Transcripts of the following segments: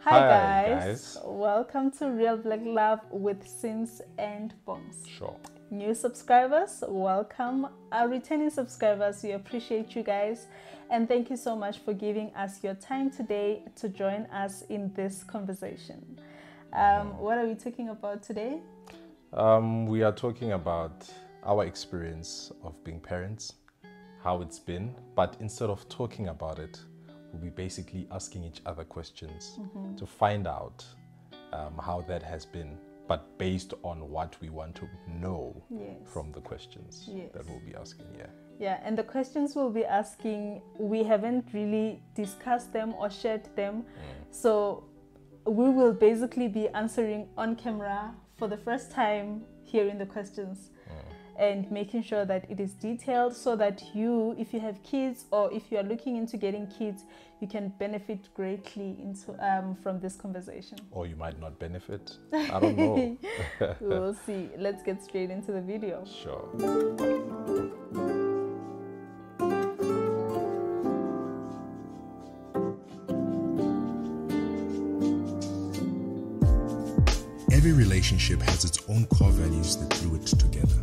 Hi guys, welcome to Real Black Love with Sims and Bongs. Sure. New subscribers, welcome. Our returning subscribers, we appreciate you guys and thank you so much for giving us your time today to join us in this conversation. What are we talking about today? We are talking about our experience of being parents, how it's been, but instead of talking about it, we'll be basically asking each other questions to find out how that has been, but based on what we want to know from the questions that we'll be asking. Yeah, and the questions we'll be asking, we haven't really discussed them or shared them. So we will basically be answering on camera for the first time, hearing the questions and making sure that it is detailed so that you, if you have kids or if you are looking into getting kids, you can benefit greatly from this conversation. Or you might not benefit. I don't know. We'll see. Let's get straight into the video. Sure. Every relationship has its own core values that glue it together.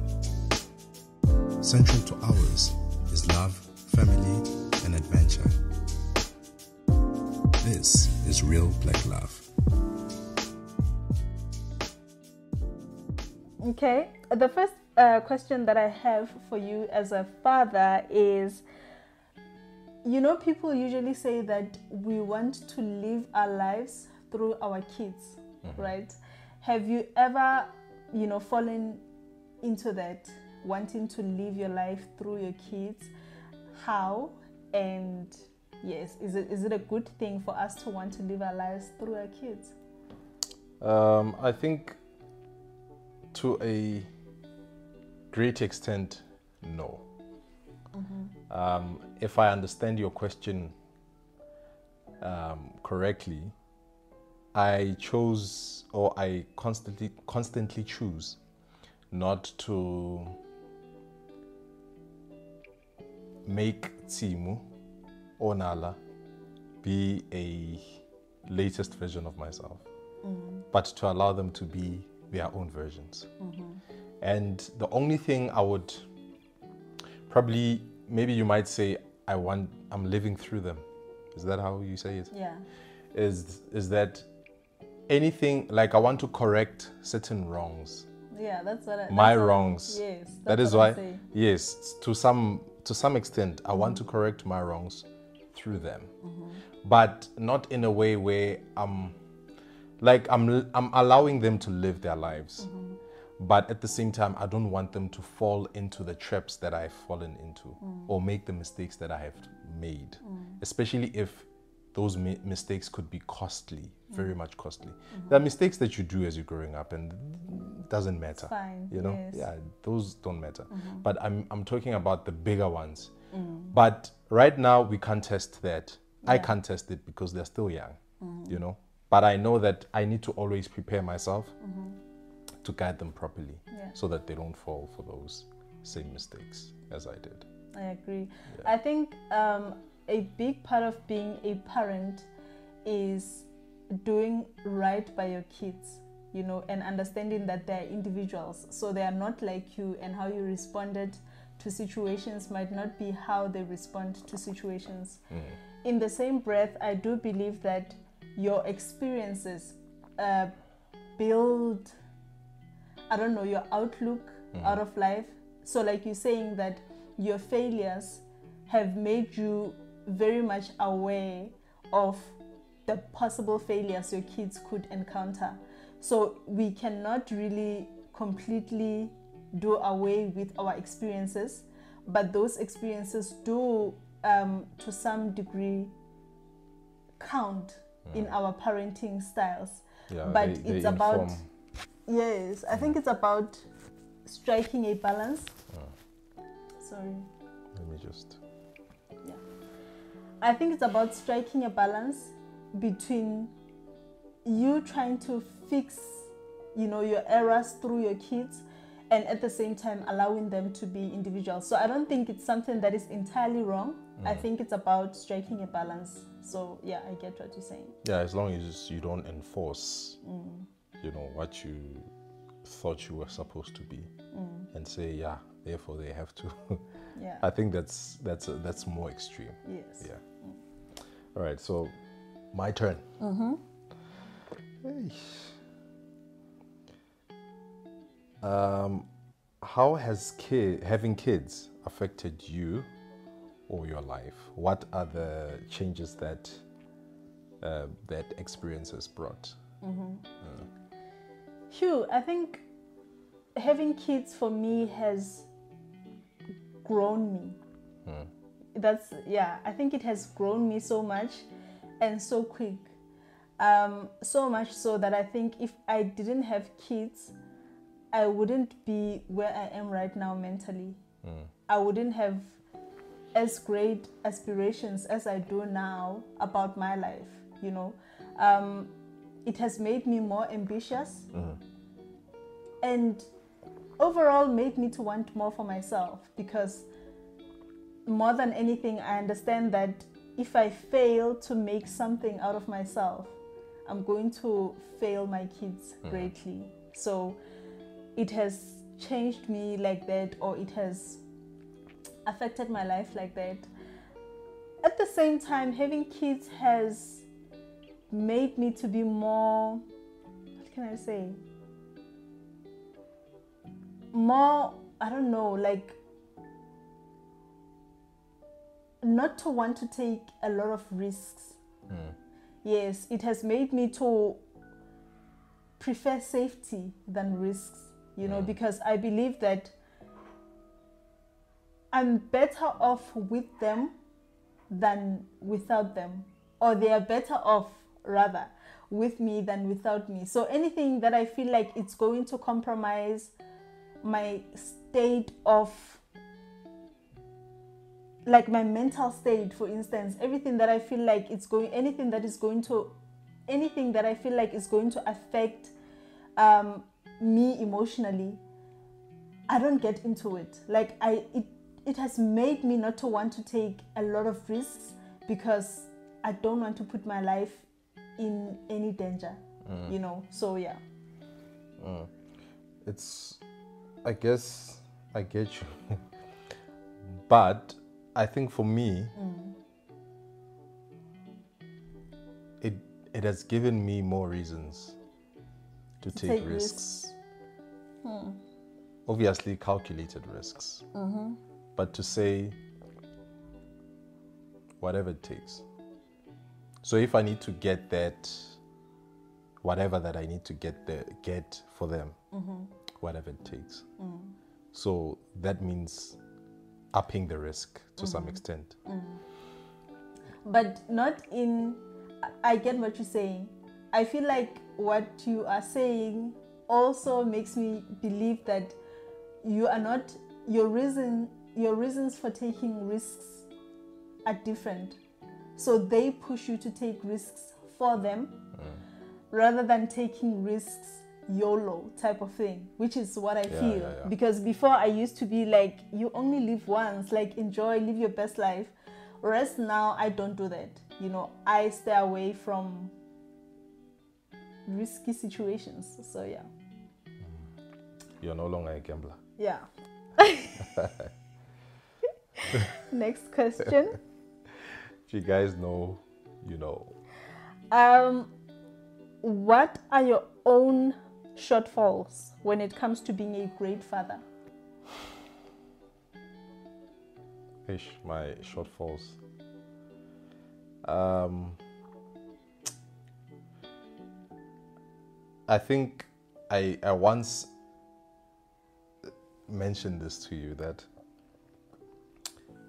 Central to ours is love, family, and adventure. This is Real Black Love. Okay, the first question that I have for you as a father is, you know, people usually say that we want to live our lives through our kids, right? Have you ever, fallen into that, wanting to live your life through your kids? How? And yes, is it a good thing for us to want to live our lives through our kids? I think to a great extent, no. If I understand your question correctly, I chose, or I constantly choose not to make Tsimu or Nala be a latest version of myself, but to allow them to be their own versions. And the only thing I would probably, maybe you might say, I'm living through them. Is that how you say it? Yeah. Is that anything, like I want to correct certain wrongs. Yeah, that's what wrongs. Yes. That is why, yes, to some extent, I want to correct my wrongs through them, but not in a way where I'm allowing them to live their lives, but at the same time, I don't want them to fall into the traps that I've fallen into or make the mistakes that I have made, especially if those mistakes could be costly, very much costly. There are mistakes that you do as you're growing up and it doesn't matter. It's fine. Yes. Yeah, those don't matter. But I'm talking about the bigger ones. But right now we can't test that. I can't test it because they're still young, But I know that I need to always prepare myself to guide them properly so that they don't fall for those same mistakes as I did. I agree. Yeah. I think a big part of being a parent is doing right by your kids, and understanding that they're individuals. So they are not like you, and how you responded to situations might not be how they respond to situations. In the same breath, I do believe that your experiences build, your outlook out of life. So like you're saying that your failures have made you very much aware of the possible failures your kids could encounter. So we cannot really completely do away with our experiences, but those experiences do to some degree count in our parenting styles. But it's about I think it's about striking a balance. Sorry, let me just I think it's about striking a balance between you trying to fix, your errors through your kids, and at the same time allowing them to be individuals. So I don't think it's something that is entirely wrong. I think it's about striking a balance So yeah, I get what you're saying. Yeah, as long as you don't enforce, you know, what you thought you were supposed to be, and say, yeah, therefore they have to. Yeah. I think that's more extreme. Yes. Yeah. All right, so my turn. Hey. How has having kids affected you or your life? What are the changes that that experience has brought? Phew, I think having kids for me has grown me. I think it has grown me so much and so quick. So much so that I think if I didn't have kids, I wouldn't be where I am right now mentally. I wouldn't have as great aspirations as I do now about my life, you know. It has made me more ambitious and overall made me to want more for myself, because more than anything, I understand that if I fail to make something out of myself, I'm going to fail my kids greatly. So it has changed me like that, or it has affected my life like that. At the same time, having kids has made me to be more, what can I say? More, I don't know, like not to want to take a lot of risks. Yes, it has made me to prefer safety than risks, you know, because I believe that I'm better off with them than without them, or they are better off rather with me than without me. So anything that I feel like it's going to compromise my state of, like my mental state, for instance, anything that I feel like is going to affect me emotionally, I don't get into it. Like it has made me not to want to take a lot of risks, because I don't want to put my life in any danger, you know. So yeah. It's, I guess I get you. But I think for me, it has given me more reasons to take risks. Obviously calculated risks. But to say whatever it takes. So if I need to get that, whatever that I need to get for them, whatever it takes. So that means upping the risk to some extent. But not in, I get what you're saying. I feel like what you are saying also makes me believe that you are not, your reasons for taking risks are different. So they push you to take risks for them rather than taking risks YOLO type of thing, which is what I feel. Yeah. Because before I used to be like, you only live once, like enjoy, live your best life. Whereas now I don't do that. You know, I stay away from risky situations. So yeah. You're no longer a gambler. Yeah. Next question. If you guys know, you know. What are your own shortfalls when it comes to being a great father? My shortfalls. I think I once mentioned this to you, that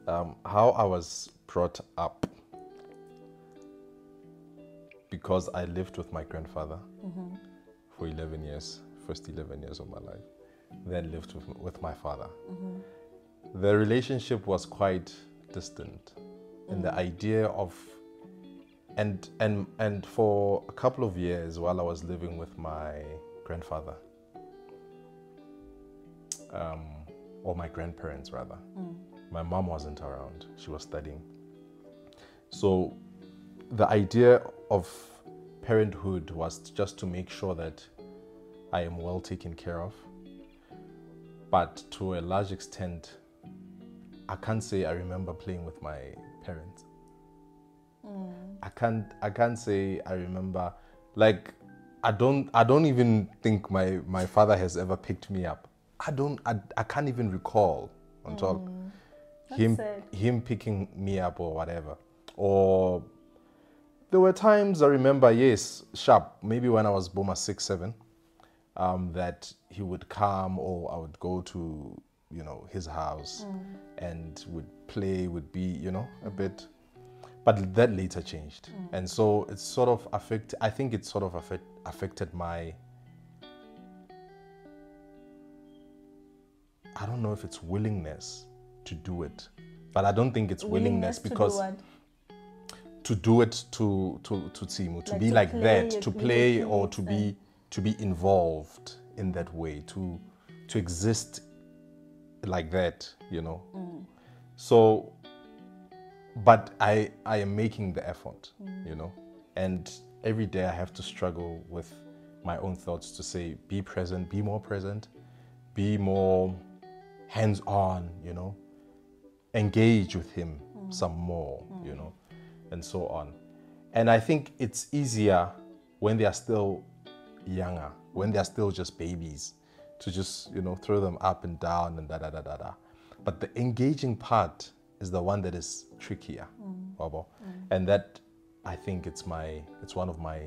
how I was brought up, because I lived with my grandfather for 11 years, first 11 years of my life, then lived with my father. The relationship was quite distant, and the idea of, and for a couple of years while I was living with my grandfather, or my grandparents rather, my mom wasn't around, she was studying. So the idea of parenthood was just to make sure that I am well taken care of. But to a large extent, I can't say I remember playing with my parents. I can't say I remember, like, I don't even think my father has ever picked me up. I can't even recall on top him picking me up or whatever. Or there were times I remember, yes, sharp, maybe when I was Boma 6, 7, that he would come, or I would go to, you know, his house and would play, would be, you know, a bit. But that later changed. And so it's sort of affected my, I don't know if it's willingness to do it, but I don't think it's willingness because to do it to Tsimu, to be like that, to play or to be involved in that way, to exist like that, you know. So, but I am making the effort, you know, and every day I have to struggle with my own thoughts to say, be present, be more present, be more hands-on, you know, engage with him some more, you know, and so on. And I think it's easier when they are still younger, when they are still just babies, to just, you know, throw them up and down and da-da-da-da-da. But the engaging part is the one that is trickier, and that, I think it's one of my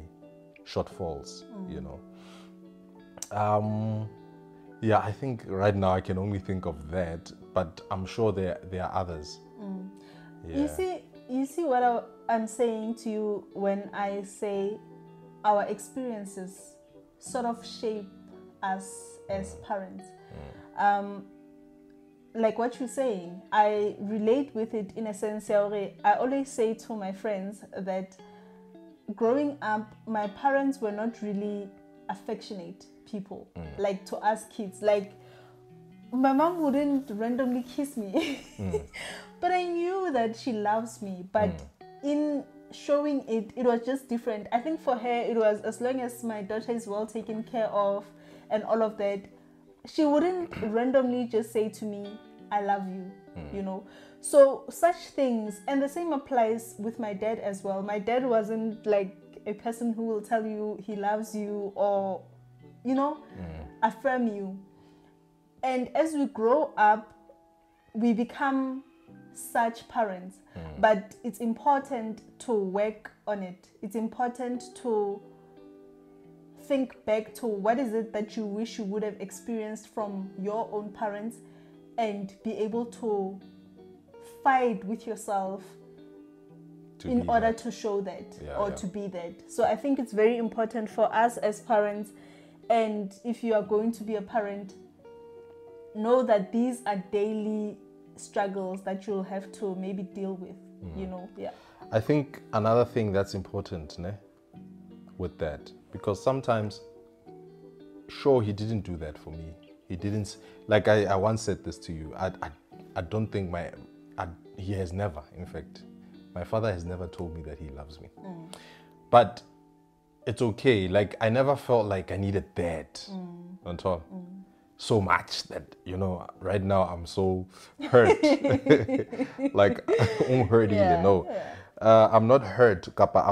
shortfalls, you know. Yeah, I think right now I can only think of that, but I'm sure there are others. Yeah. You see what I'm saying to you when I say our experiences sort of shape us as parents. Like what you're saying, I relate with it in a sense. I always say to my friends that growing up, my parents were not really affectionate people, like to us kids. Like, my mom wouldn't randomly kiss me, but I knew that she loves me. But in showing it, it was just different. I think for her, it was as long as my daughter is well taken care of and all of that, she wouldn't randomly just say to me, I love you, you know. So such things, and the same applies with my dad as well. My dad wasn't like a person who will tell you he loves you or, you know, affirm you. And as we grow up, we become such parents. But it's important to work on it. It's important to think back to what is it that you wish you would have experienced from your own parents, and be able to fight with yourself in order to show that to be that. So I think it's very important for us as parents, and if you are going to be a parent, know that these are daily struggles that you'll have to maybe deal with, you know. I think another thing that's important with that, because sometimes, sure, he didn't do that for me. He didn't, like I once said this to you, I don't think he has never, in fact, my father has never told me that he loves me. But it's okay, like I never felt like I needed that on top. So much that, you know, right now I'm so hurt. Like, I'm hurting, you know. I'm not hurt, Kappa.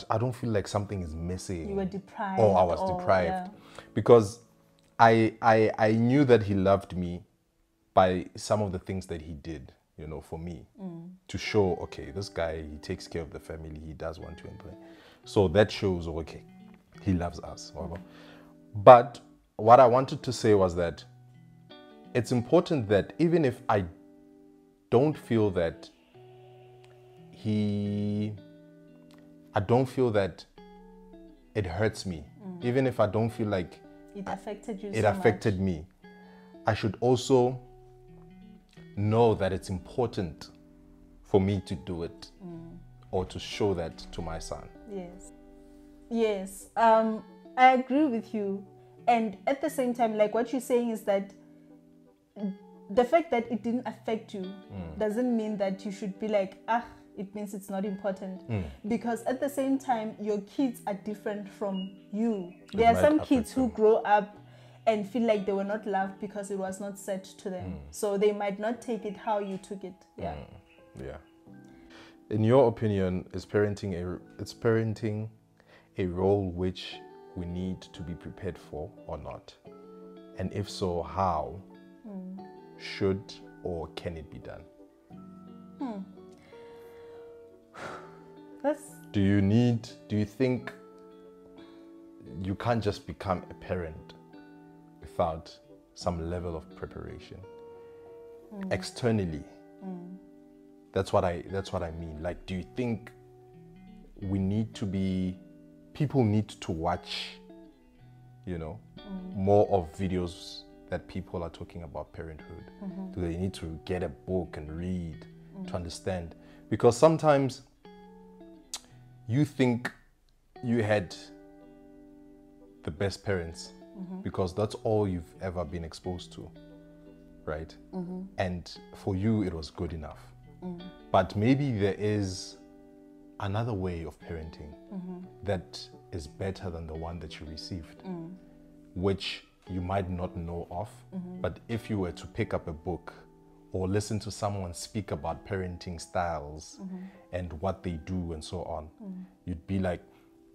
I don't feel like something is missing. You were deprived. Or I was deprived. Because I knew that he loved me by some of the things that he did, you know, for me. To show, okay, this guy, he takes care of the family, he does want to employ. So that shows, okay, he loves us. But what I wanted to say was that it's important that even if I don't feel that I don't feel that it hurts me, even if I don't feel like it affected you, it affected me, I should also know that it's important for me to do it or to show that to my son. Yes, I agree with you. And at the same time, like what you're saying is that the fact that it didn't affect you doesn't mean that you should be like, it means it's not important. Because at the same time, your kids are different from you. There are some kids who grow up and feel like they were not loved because it was not said to them. So they might not take it how you took it. Yeah. Yeah. In your opinion, is parenting a role which we need to be prepared for or not? And if so, how should or can it be done? Do you think you can't just become a parent without some level of preparation externally? That's what I mean. Like, do you think people need to watch, more of videos that people are talking about parenthood? Do they need to get a book and read to understand? Because sometimes you think you had the best parents because that's all you've ever been exposed to, right? And for you, it was good enough. But maybe there is another way of parenting that is better than the one that you received, which you might not know of. But if you were to pick up a book or listen to someone speak about parenting styles and what they do and so on, you'd be like,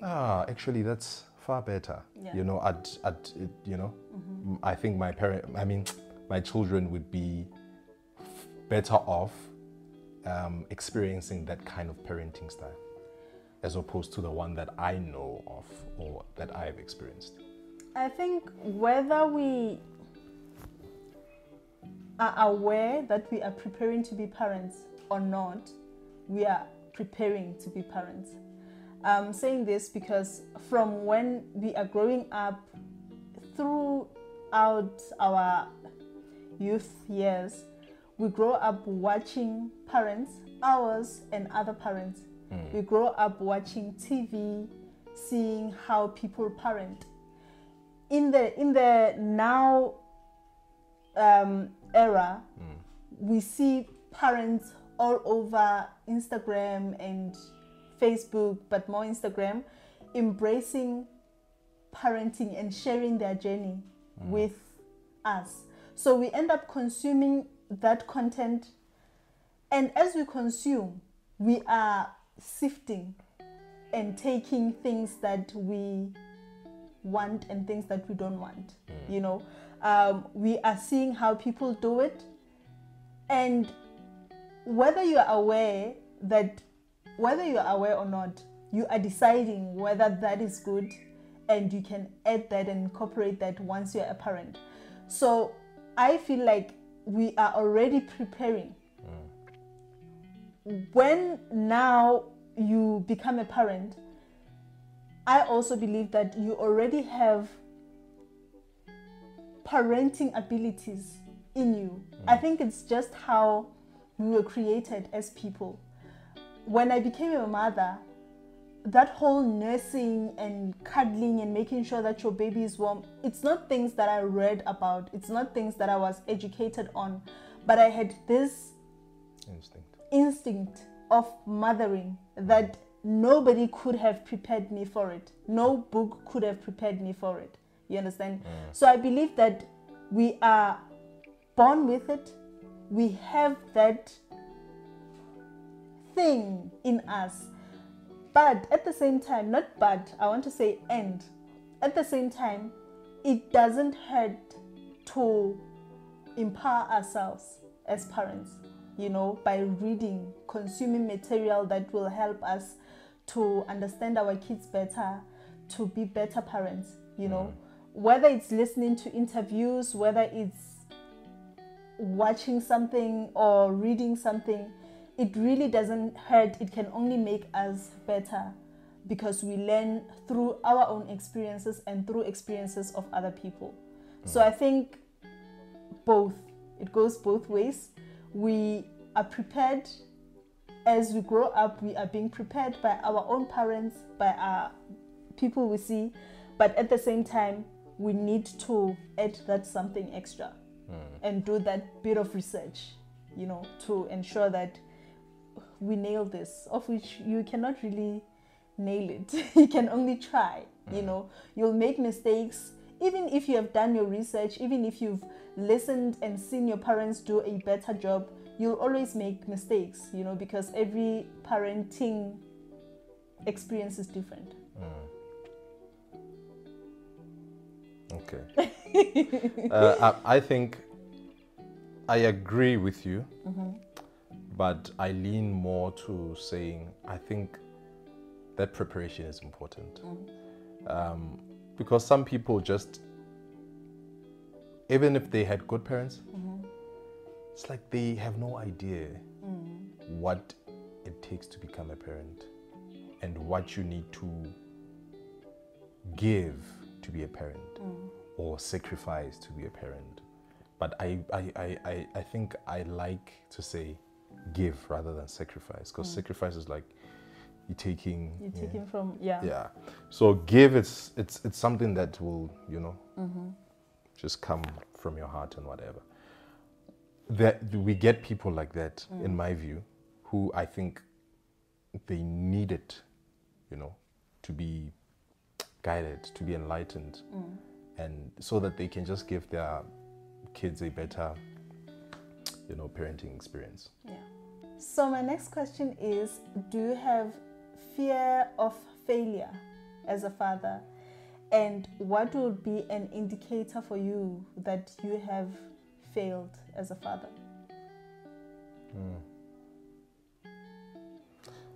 actually that's far better. I think my children would be better off experiencing that kind of parenting style as opposed to the one that I know of or that I've experienced. I think whether we are aware that we are preparing to be parents or not, we are preparing to be parents. I'm saying this because from when we are growing up throughout our youth years, we grow up watching parents, ours and other parents. We grow up watching TV, seeing how people parent. In the now era, we see parents all over Instagram and Facebook, but more Instagram, embracing parenting and sharing their journey with us. So we end up consuming that content, and as we consume, we are sifting and taking things that we want and things that we don't want. We are seeing how people do it, and whether you are aware or not, you are deciding whether that is good, and you can add that and incorporate that once you're a parent. So I feel like we are already preparing. When now you become a parent, I also believe that you already have parenting abilities in you. I think it's just how we were created as people. When I became a mother, that whole nursing and cuddling and making sure that your baby is warm, it's not things that I read about, it's not things that I was educated on, but I had this instinct of mothering that nobody could have prepared me for it. No book could have prepared me for it. You understand? So I believe that we are born with it. We have that thing in us. But at the same time, and at the same time, it doesn't hurt to empower ourselves as parents, by reading, consuming material that will help us to understand our kids better, to be better parents, whether it's listening to interviews, whether it's watching something or reading something, it really doesn't hurt. It can only make us better because we learn through our own experiences and through experiences of other people. So I think it goes both ways. We are prepared as we grow up. We are being prepared by our own parents, by our people we see, but at the same time, we need to add that something extra and do that bit of research, to ensure that we nail this, of which you cannot really nail it. You can only try. You know, you'll make mistakes. Even if you have done your research, even if you've listened and seen your parents do a better job, you'll always make mistakes, you know, because every parenting experience is different. Okay. I think I agree with you, but I lean more to saying I think that preparation is important. Because some people just, even if they had good parents, it's like they have no idea what it takes to become a parent and what you need to give to be a parent or sacrifice to be a parent. But I think I like to say give rather than sacrifice, because sacrifice is like you're taking from so give, it's something that will, you know, just come from your heart and whatever. That we get people like that, in my view, who I think they need it, you know, to be guided, to be enlightened, and so that they can just give their kids a better, you know, parenting experience. Yeah. So my next question is, do you have fear of failure as a father? And what would be an indicator for you that you have failed as a father?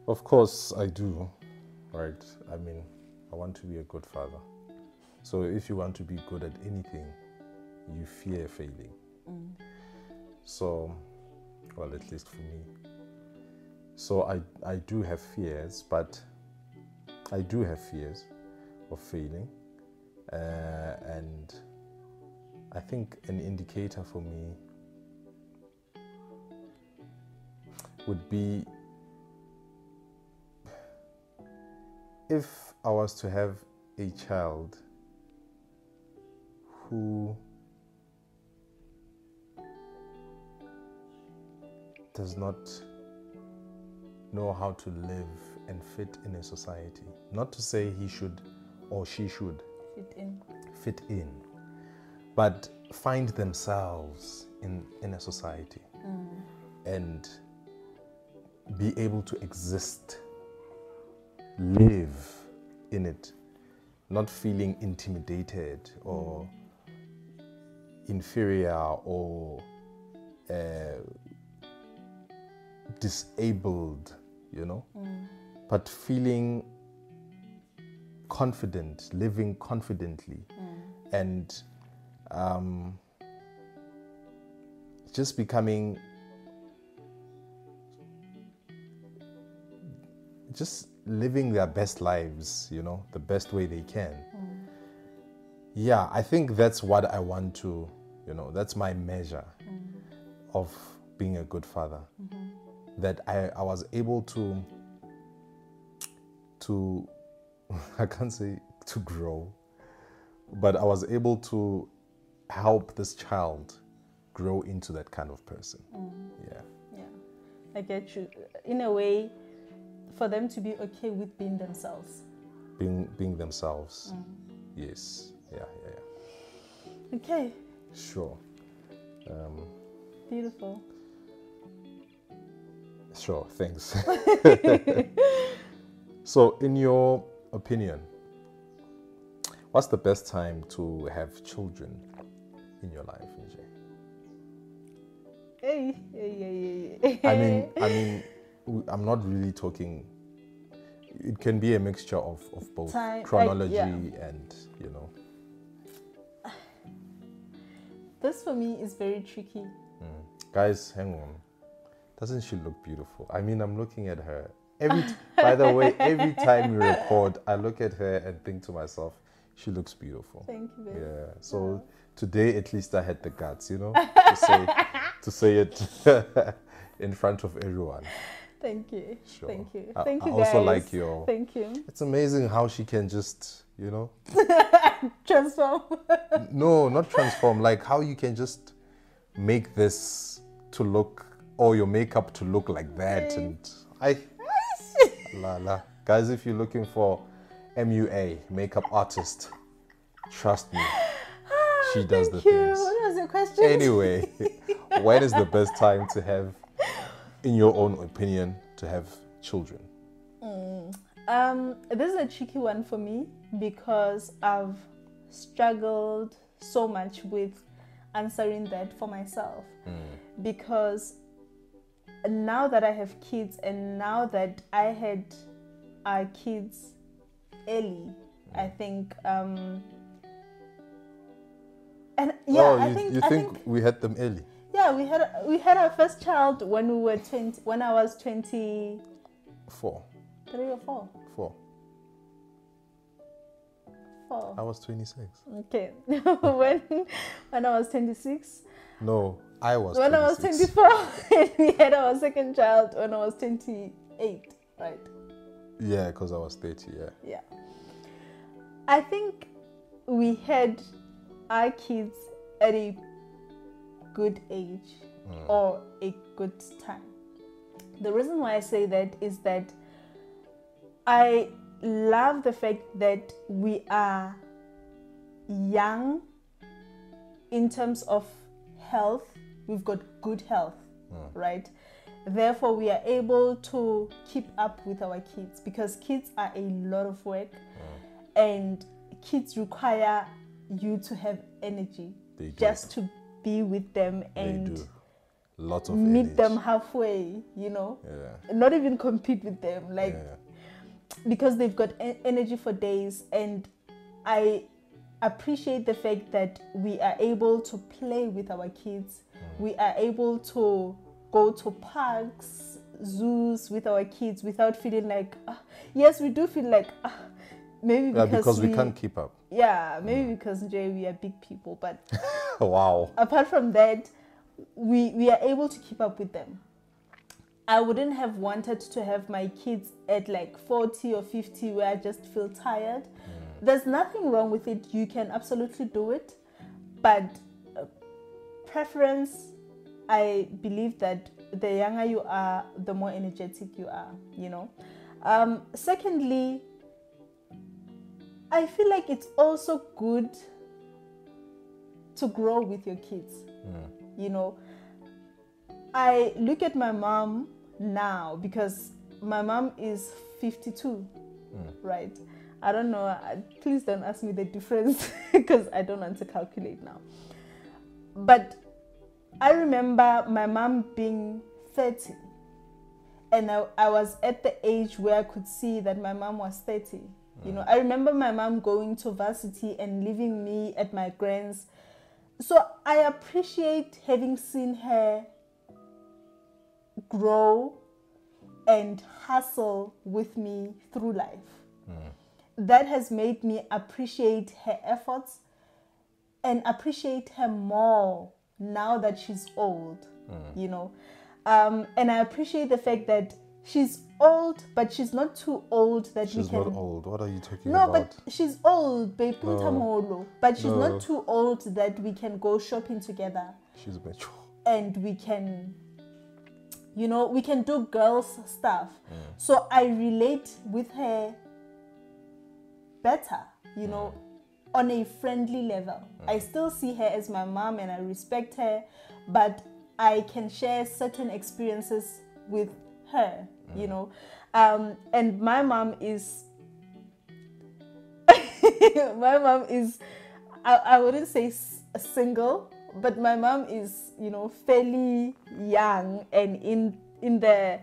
Of course I do, right? I mean, I want to be a good father. So if you want to be good at anything, you fear failing. So, well, at least for me. So I do have fears, but I do have fears of failing. And I think an indicator for me would be if I was to have a child who does not know how to live and fit in a society. Not to say he should or she should fit in, but find themselves in a society and be able to exist, live in it, not feeling intimidated or inferior or disabled, you know, but feeling confident, living confidently, and just becoming, just living their best lives, you know, the best way they can. Yeah, I think that's what I want to, you know, that's my measure of being a good father. That I was able to I can't say to grow, but I was able to help this child grow into that kind of person. Yeah, I get you. In a way, for them to be okay with being themselves. Being themselves. Yes. Yeah. Okay. Sure. Beautiful. Sure, thanks. So, in your opinion, what's the best time to have children in your life, NJ? Hey. I mean, I'm not really talking. It can be a mixture of both time, chronology and, you know. This for me is very tricky. Guys, hang on. Doesn't she look beautiful? I mean, I'm looking at her. By the way, every time we record, I look at her and think to myself, she looks beautiful. Thank you, babe. Yeah. So today, at least I had the guts, you know, to say it in front of everyone. Thank you. Sure. Thank you. I Thank you, also guys. like your. Thank you. It's amazing how she can just, you know. Transform. No, not transform. Like how you can just make this to look, or your makeup to look like that, and I la. Guys, if you're looking for MUA, makeup artist, trust me, she does the things. What was your question? Anyway, when is the best time to have, in your own opinion, to have children? This is a tricky one for me because I've struggled so much with answering that for myself. Because now that I have kids and now that I had our kids early, I think and yeah, Oh, I you think we had them early? Yeah, we had our first child when we were 20, when I was 23 4. or 4. 4. 4. I was 26. Okay. when I was 26. No, I was When 26. I was 24, and we had our second child when I was 28, right? Yeah, because I was 30, yeah. Yeah. I think we had our kids at a good age or a good time. The reason why I say that is that I love the fact that we are young in terms of health. We've got good health, right? Therefore, we are able to keep up with our kids because kids are a lot of work and kids require you to have energy just to be with them and lots of meet energy. them halfway, you know, not even compete with them, like because they've got energy for days. And I appreciate the fact that we are able to play with our kids. We are able to go to parks, zoos with our kids without feeling like yes, we do feel like maybe because we can't keep up. Yeah, maybe because Jay, we are big people, but wow. Apart from that, we are able to keep up with them. I wouldn't have wanted to have my kids at like 40 or 50 where I just feel tired. There's nothing wrong with it. You can absolutely do it. But preference, I believe that the younger you are, the more energetic you are, you know. Secondly, I feel like it's also good to grow with your kids. You know, I look at my mom now because my mom is 52, right? I don't know. Please don't ask me the difference because I don't want to calculate now. But I remember my mom being 30 and I was at the age where I could see that my mom was 30. You know, I remember my mom going to varsity and leaving me at my grand's. So I appreciate having seen her grow and hustle with me through life. That has made me appreciate her efforts and appreciate her more now that she's old, you know. And I appreciate the fact that she's old, but she's not too old that she's we can... not old. What are you talking about? No, but she's old, babe. No. But she's not too old that we can go shopping together. She's mature. And we can, you know, we can do girls stuff. So I relate with her better, you know, on a friendly level. I still see her as my mom and I respect her, but I can share certain experiences with her, you know. And my mom is my mom is I wouldn't say single, but my mom is, you know, fairly young and in the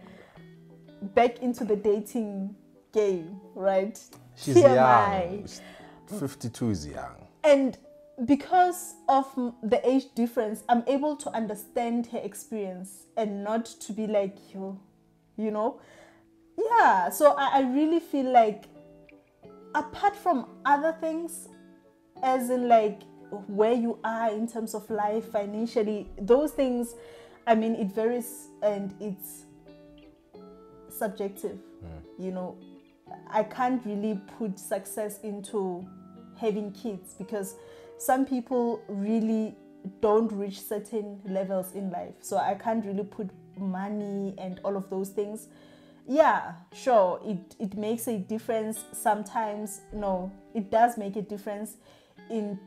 back into the dating game, right? She's young. 52 is young. And because of the age difference, I'm able to understand her experience and not to be like you know. Yeah, so I really feel like apart from other things, as in like where you are in terms of life financially, those things, I mean, it varies and it's subjective. You know, I can't really put success into having kids because some people really don't reach certain levels in life. So I can't really put money and all of those things. Yeah, sure, it makes a difference sometimes. No, it does make a difference in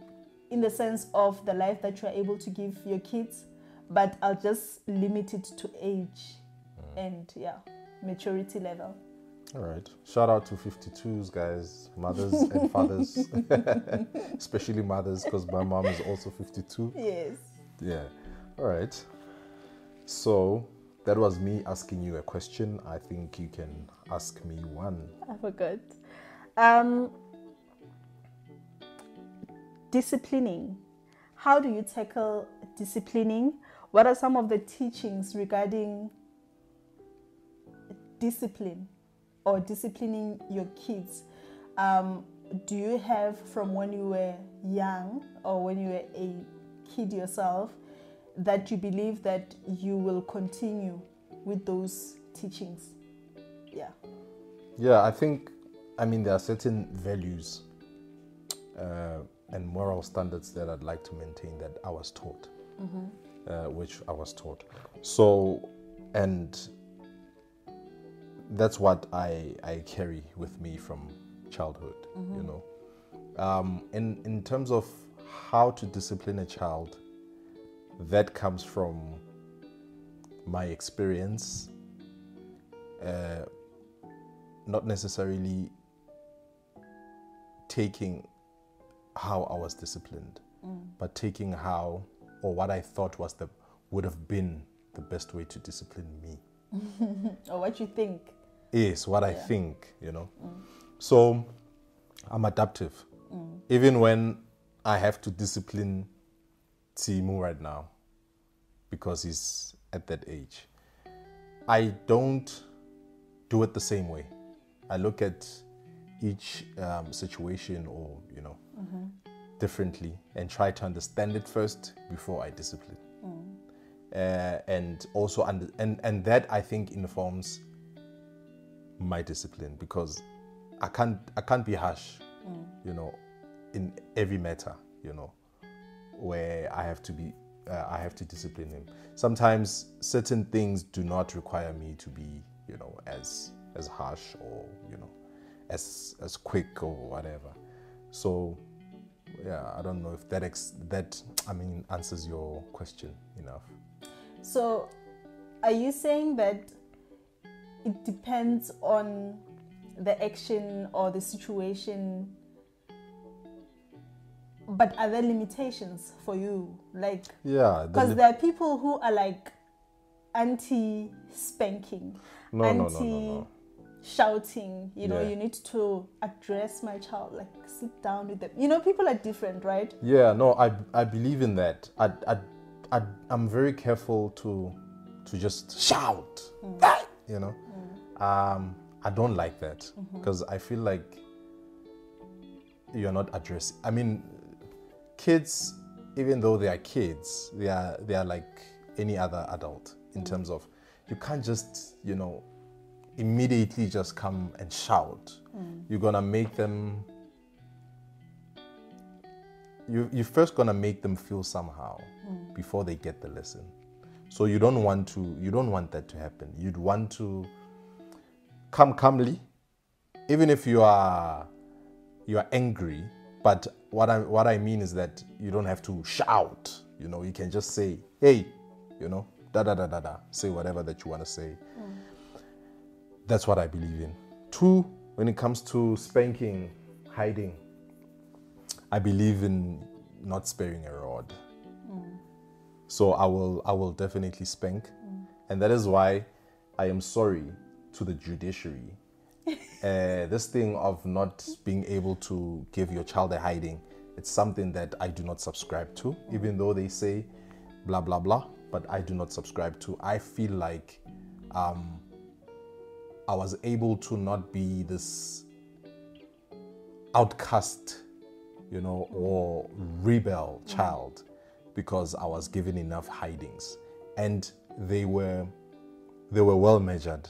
the sense of the life that you are able to give your kids, but I'll just limit it to age and maturity level. All right. Shout out to 52s, guys, mothers and fathers, especially mothers, because my mom is also 52. Yes. Yeah. All right. So that was me asking you a question. I think you can ask me one. I forgot. Disciplining. How do you tackle disciplining? What are some of the teachings regarding discipline or disciplining your kids? Do you have from when you were young or when you were a kid yourself that you believe that you will continue with those teachings? Yeah. Yeah, I mean, there are certain values and moral standards that I'd like to maintain that I was taught, which I was taught. So, and that's what I carry with me from childhood, you know. In terms of how to discipline a child, that comes from my experience, not necessarily taking how I was disciplined, but taking how or what I thought would have been the best way to discipline me. Or what you think. Yes, what I think, you know. So I'm adaptive. Even when I have to discipline Timu right now, because he's at that age, I don't do it the same way. I look at each situation or, you know, differently and try to understand it first before I discipline. And also, and that I think informs my discipline, because I can't be harsh, you know, in every matter, you know, where I have to discipline him. Sometimes certain things do not require me to be, you know, as harsh or, you know, as quick or whatever. So yeah, I don't know if that answers your question enough. So are you saying that it depends on the action or the situation, but are there limitations for you? Like, yeah, because there are people who are like anti-spanking, anti-shouting, you know, you need to address my child, like sit down with them. You know, people are different, right? Yeah, no, I believe in that. I'm very careful to just shout, you know. I don't like that, because I feel like you're not addressing. I mean, kids, even though they are kids, they are like any other adult in terms of, you can't just, you know, immediately just come and shout. You're gonna make them. You're first gonna make them feel somehow before they get the lesson. So you don't want that to happen. You'd want to come calmly, even if you are angry. But what I mean is that you don't have to shout. You know, you can just say, hey, you know, da da da da da. Say whatever that you want to say. That's what I believe in. 2, when it comes to spanking, hiding, I believe in not sparing a rod. So I will definitely spank. And that is why I am sorry to the judiciary. This thing of not being able to give your child a hiding, it's something that I do not subscribe to, even though they say blah, blah, blah, but I do not subscribe to. I feel like I was able to not be this outcast, you know, or rebel child, because I was given enough hidings, and they were well measured,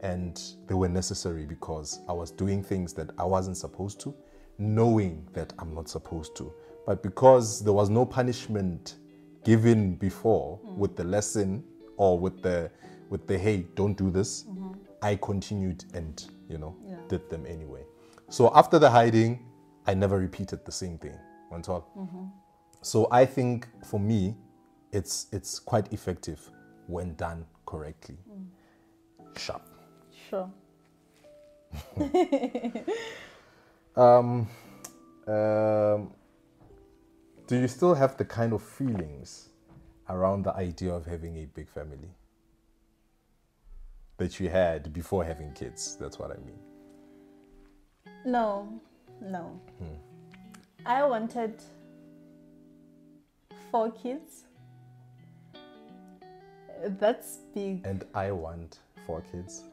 and they were necessary, because I was doing things that I wasn't supposed to, knowing that I'm not supposed to. But because there was no punishment given before with the lesson or with the hey, don't do this, I continued and, did them anyway. So after the hiding, I never repeated the same thing. So I think for me, it's quite effective when done correctly. Sharp. Sure. Do you still have the kind of feelings around the idea of having a big family that you had before having kids? That's what I mean. No. I wanted 4 kids. That's big. And I want 4 kids.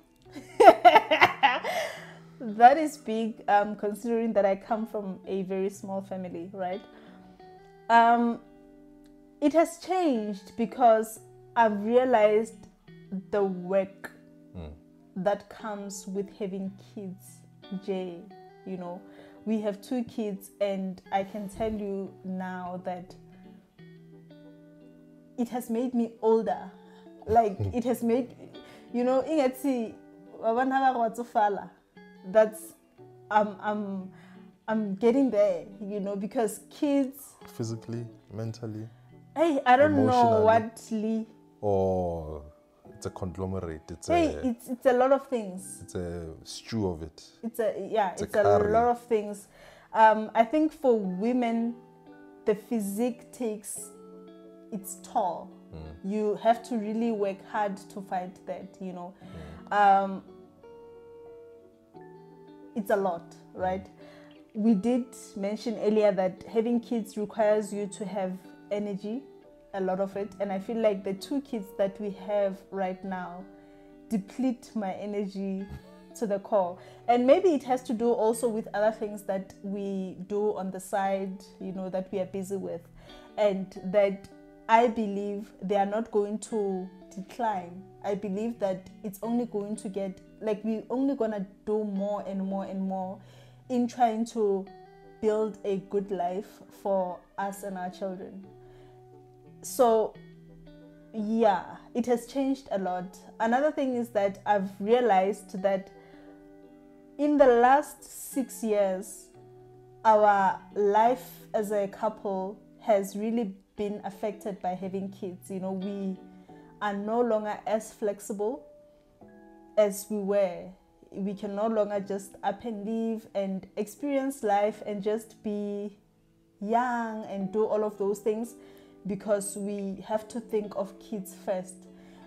That is big, considering that I come from a very small family, right? It has changed because I've realized the work that comes with having kids. Jay, we have 2 kids, and I can tell you now that it has made me older. Like, it has made, that's I'm getting there, because kids, physically, mentally, hey, I don't know what or it's a conglomerate. It's a lot of things. It's a stew of it. It's a lot of things. I think for women, the physique takes its toll. You have to really work hard to fight that, It's a lot, right? We did mention earlier that having kids requires you to have energy, a lot of it. And I feel like the 2 kids that we have right now deplete my energy to the core. And maybe it has to do also with other things that we do on the side, that we are busy with. And that I believe they are not going to decline. I believe that it's only going to get, we're only going to do more and more and more in trying to build a good life for us and our children. So, yeah, it has changed a lot. Another thing is that I've realized that in the last 6 years, our life as a couple has really been affected by having kids. We are no longer as flexible as we were. We can no longer just up and leave and experience life and just be young and do all of those things, because we have to think of kids first,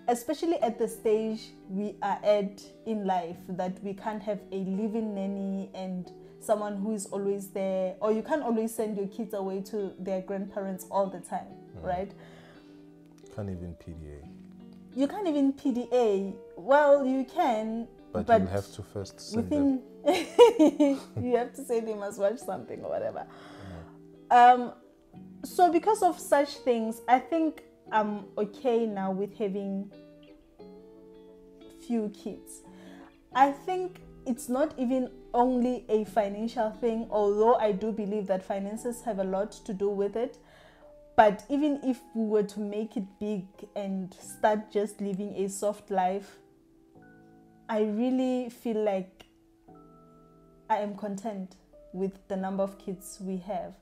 especially at the stage we are at in life, that we can't have a living nanny and someone who is always there, or you can't always send your kids away to their grandparents all the time, right? Can't even PDA. You can't even PDA. Well, you can, but you have to first send them. You have to say they must watch something or whatever. So because of such things, I think I'm okay now with having few kids. I think it's not even only a financial thing, although I do believe that finances have a lot to do with it. But even if we were to make it big and start just living a soft life, I really feel like I am content with the number of kids we have.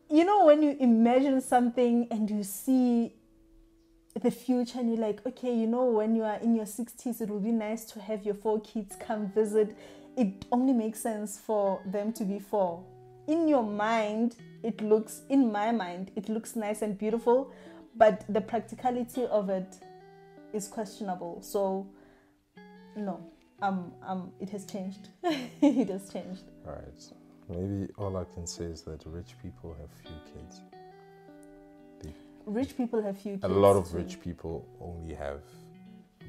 When you imagine something and you see the future and you're like, okay, when you are in your 60s, it will be nice to have your 4 kids come visit. It only makes sense for them to be 4. In your mind, in my mind, it looks nice and beautiful, but the practicality of it is questionable. So, no, it has changed. It has changed. All right. Maybe all I can say is that rich people have few kids. Rich people have few kids. A lot of rich people only have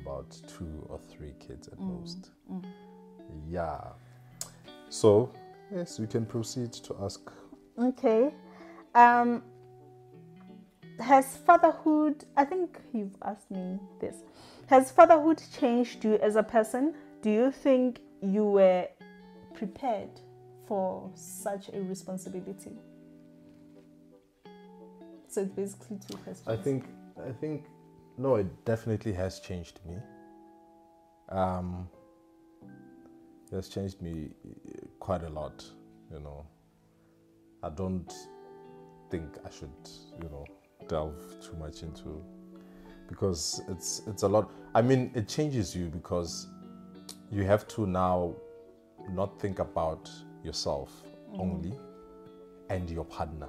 about 2 or 3 kids at most. Yeah. So, yes, we can proceed to ask. Okay. Has fatherhood, I think you've asked me this. Has fatherhood changed you as a person? Do you think you were prepared for such a responsibility? So it's basically 2 questions. I think No, it definitely has changed me. It has changed me quite a lot, you know. I don't think I should, you know, delve too much into, because it's a lot. I mean, it changes you because you have to now not think about yourself only and your partner,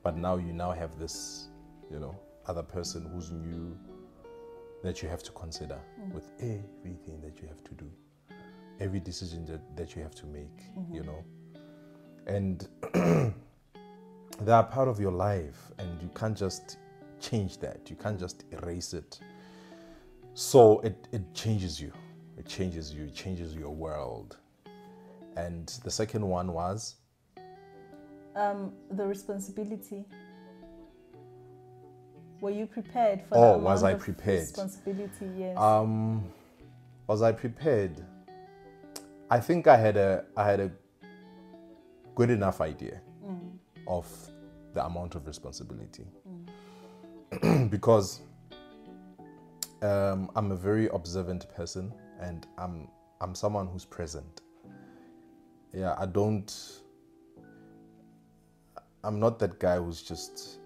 but now you have this, you know, other person who's new that you have to consider with everything that you have to do, every decision that you have to make, you know. And they are part of your life, and you can't just change that. You can't just erase it. So it changes you. It changes you. It changes your world. And the second one was? The responsibility. Were you prepared for the was I prepared? Responsibility, yes. Was I prepared? I think I had a good enough idea of the amount of responsibility. Because I'm a very observant person, and I'm someone who's present. Yeah, I'm not that guy who's just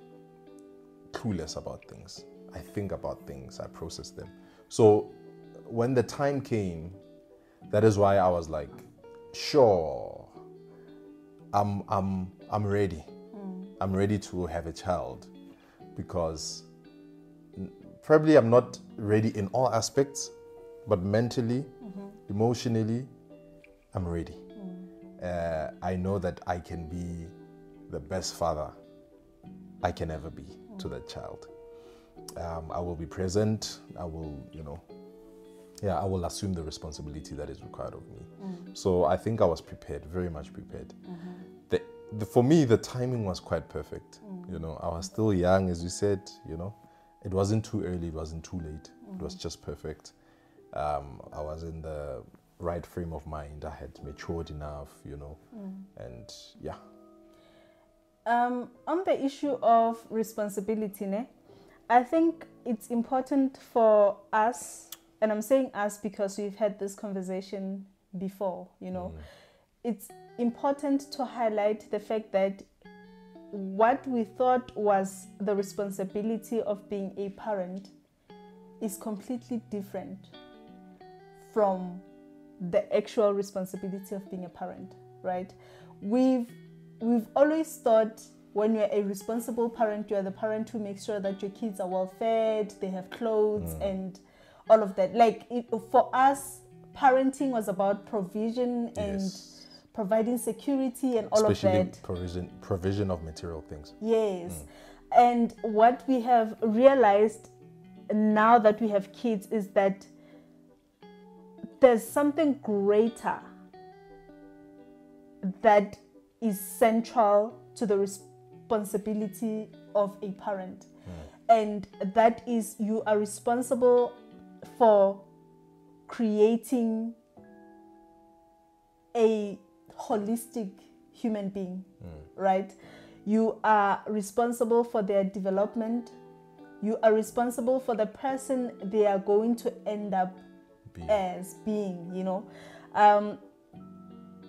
clueless about things. I think about things, I process them. So when the time came, that is why I was like, sure, I'm ready. I'm ready to have a child, because probably I'm not ready in all aspects, but mentally, emotionally, I'm ready. I know that I can be the best father I can ever be to that child. I will be present. I will, you know, I will assume the responsibility that is required of me. So I think I was prepared, very much prepared. For me, the timing was quite perfect. You know, I was still young, as you said, you know. It wasn't too early, it wasn't too late. It was just perfect. I was in the right frame of mind. I had matured enough, you know, and yeah. On the issue of responsibility, I think it's important for us, and I'm saying us because we've had this conversation before, you know, it's important to highlight the fact that what we thought was the responsibility of being a parent is completely different from the actual responsibility of being a parent, right? We've always thought when you're a responsible parent, you're the parent who makes sure that your kids are well fed, they have clothes and all of that. Like for us, parenting was about provision and providing security and all of that. Especially provision of material things. Yes. And what we have realized now that we have kids is that there's something greater that is central to the responsibility of a parent. And that is, you are responsible for creating a holistic human being, right? You are responsible for their development. You are responsible for the person they are going to end up being, you know.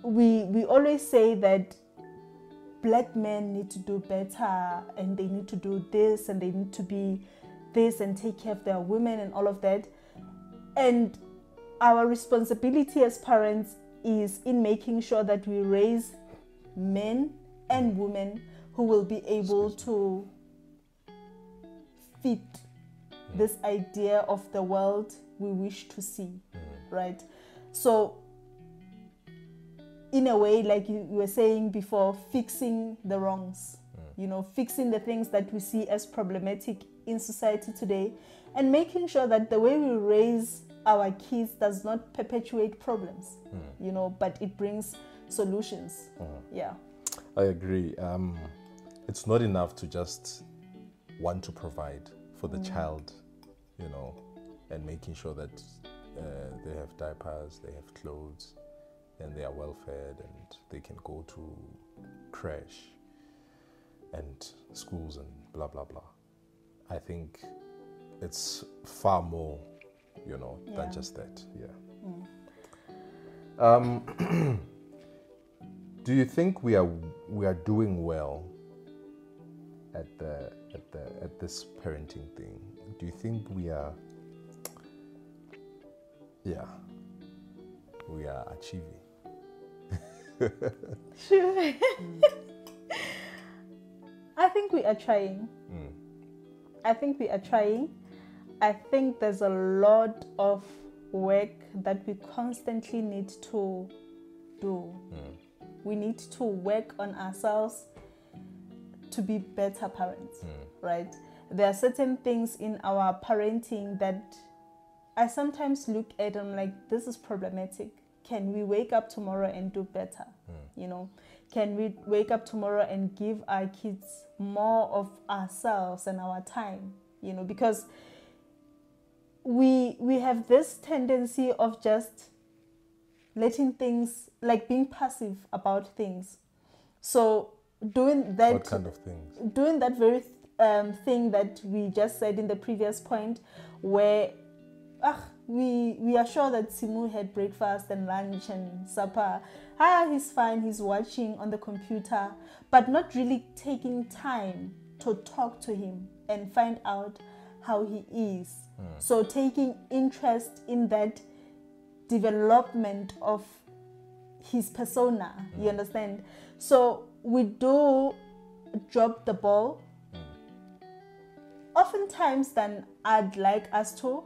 We always say that black men need to do better, and they need to do this, and they need to be this and take care of their women and all of that. And our responsibility as parents is in making sure that we raise men and women who will be able to fit this idea of the world we wish to see, right? So in a way, like you were saying before, fixing the wrongs, you know, fixing the things that we see as problematic in society today, and making sure that the way we raise our kids does not perpetuate problems, you know, but it brings solutions. Yeah, I agree. It's not enough to just want to provide for the child, you know, and making sure that they have diapers, they have clothes, and they are well fed, and they can go to creche and schools and blah blah blah. I think it's far more, you know, Yeah. than just that. Yeah. Do you think we are doing well at this parenting thing? Do you think we are achieving? Sure. I think we are trying. I think we are trying. I think there's a lot of work that we constantly need to do. We need to work on ourselves to be better parents, right? There are certain things in our parenting that I sometimes look at and I'm like, this is problematic. Can we wake up tomorrow and do better? You know, can we wake up tomorrow and give our kids more of ourselves and our time? You know, because we have this tendency of just letting things, like being passive about things. So doing that. What kind of things? Doing that very thing that we just said in the previous point, where we are sure that Simu had breakfast and lunch and supper. He's fine, he's watching on the computer, but not really taking time to talk to him and find out how he is. So taking interest in that development of his persona, you understand? So we do drop the ball oftentimes than I'd like us to.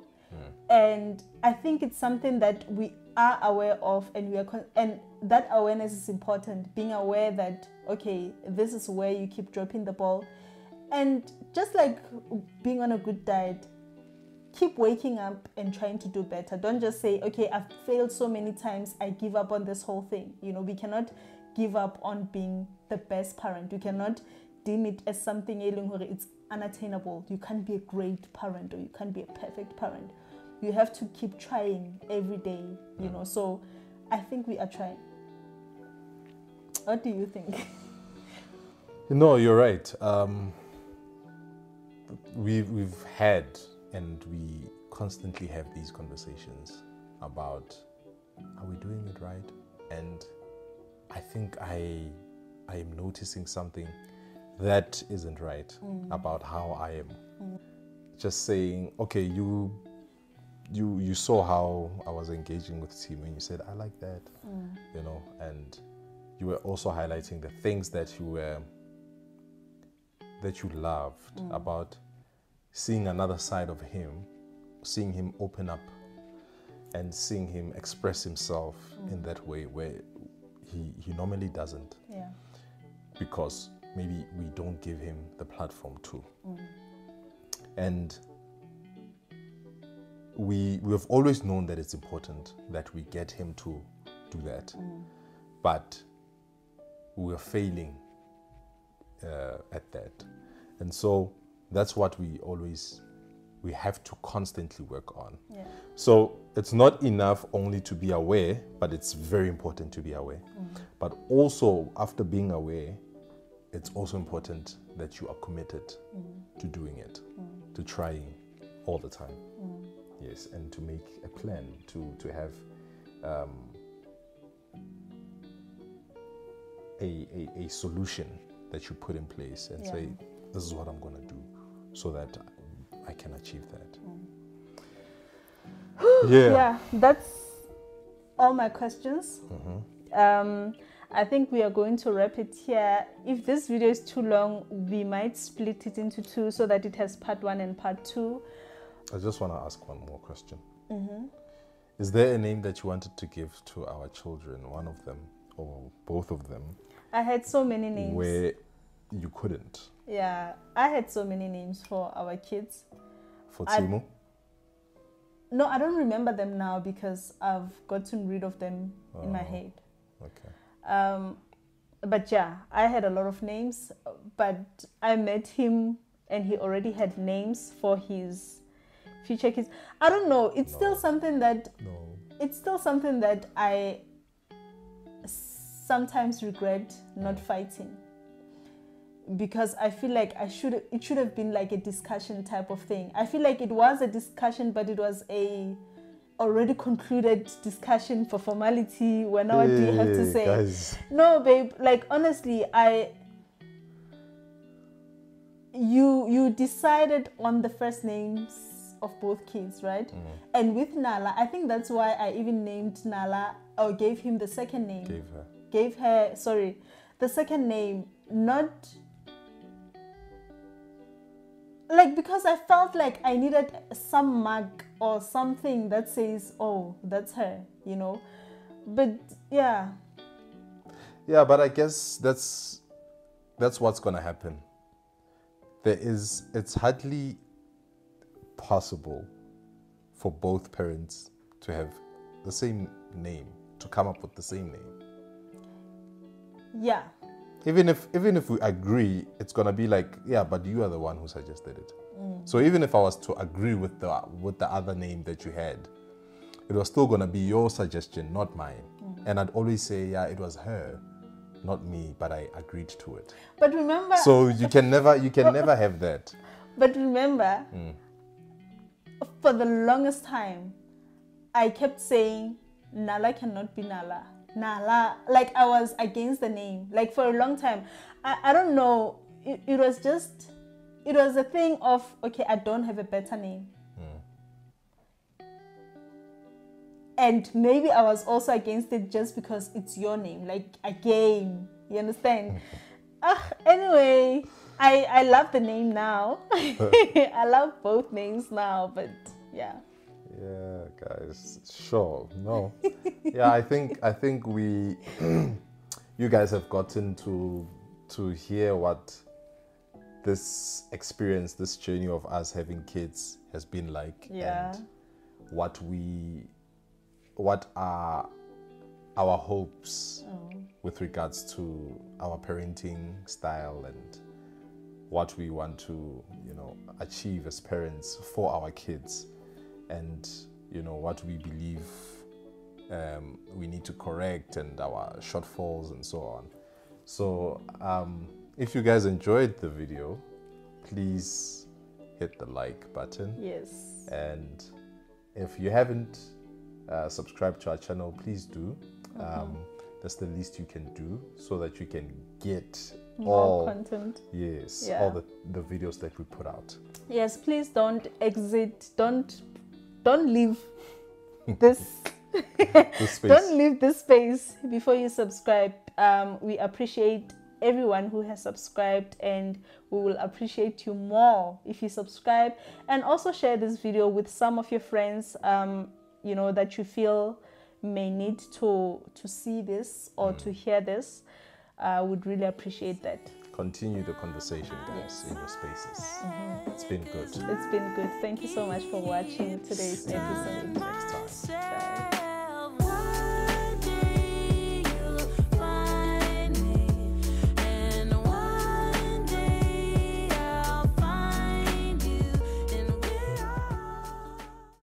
And I think it's something that we are aware of, and and that awareness is important. Being aware that, okay, this is where you keep dropping the ball. And just like being on a good diet, keep waking up and trying to do better. Don't just say, okay, I've failed so many times, I give up on this whole thing. You know, we cannot give up on being the best parent. We cannot deem it as something it's unattainable. You can't be a great parent, or you can't be a perfect parent. You have to keep trying every day, you know. So I think we are trying. What do you think? No, you're right. We've had, and we constantly have these conversations about, are we doing it right? And I think I am noticing something that isn't right about how I am. Just saying, okay, you saw how I was engaging with Timu, and you said, I like that, you know, and you were also highlighting the things that you loved about seeing another side of him, seeing him open up and seeing him express himself in that way where he normally doesn't. Yeah. Because maybe we don't give him the platform to. And we have always known that it's important that we get him to do that. But we're failing at that. And so that's what we have to constantly work on. Yeah. So it's not enough only to be aware, but it's very important to be aware. But also, after being aware, it's also important that you are committed to doing it, to trying all the time. Yes, and to make a plan, to have a solution that you put in place and say, this is what I'm going to do so that I can achieve that. Yeah, that's all my questions. I think we are going to wrap it here. If this video is too long, we might split it into two so that it has part 1 and part 2. I just want to ask one more question. Is there a name that you wanted to give to our children, one of them or both of them? I had so many names. Where you couldn't? Yeah, I had so many names for our kids. For Timu? No, I don't remember them now because I've gotten rid of them in my head. Okay. But yeah, I had a lot of names, but I met him and he already had names for his future kids. I don't know. It's still something that I sometimes regret not fighting. because I feel like it should have been like a discussion type of thing. I feel like it was a discussion, but it was a already concluded discussion for formality. Well, now what do you have to say? Guys. No, babe, like honestly, you decided on the first names of both kids, right? And with Nala, I think that's why I even named Nala, or gave him the second name. Gave her, sorry, the second name, not like, because I felt like I needed some mark or something that says, oh, that's her, you know. But yeah. Yeah, but I guess that's what's gonna happen. It's hardly possible for both parents to have the same name, to come up with the same name. Yeah. Even if we agree, it's gonna be like, yeah, but you are the one who suggested it. So even if I was to agree with the other name that you had, it was still gonna be your suggestion, not mine. And I'd always say, yeah, it was her, not me, but I agreed to it. But remember, so you can never have that. But remember, for the longest time, I kept saying Nala cannot be Nala. Nala, like I was against the name, like for a long time. I don't know, it was a thing of, okay, I don't have a better name. And maybe I was also against it just because it's your name, like again, you understand? Anyway, I love the name now. I love both names now, but yeah. Yeah, guys, sure, no. Yeah, I think we, you guys have gotten to hear what this experience, this journey of us having kids has been like, and what are our hopes with regards to our parenting style and what we want to, achieve as parents for our kids, and what we believe we need to correct, and our shortfalls and so on. So if you guys enjoyed the video, please hit the like button. Yes. And if you haven't subscribed to our channel, please do. That's the least you can do, so that you can get more content. Yes, all the videos that we put out. Yes, please don't exit, don't leave this space. Don't leave this space before you subscribe. We appreciate everyone who has subscribed, and we will appreciate you more if you subscribe, and also share this video with some of your friends that you feel may need to see this or to hear this. Would really appreciate that. Continue the conversation, guys, in your spaces. It's been good. It's been good. Thank you so much for watching today's episode. Next time. Bye.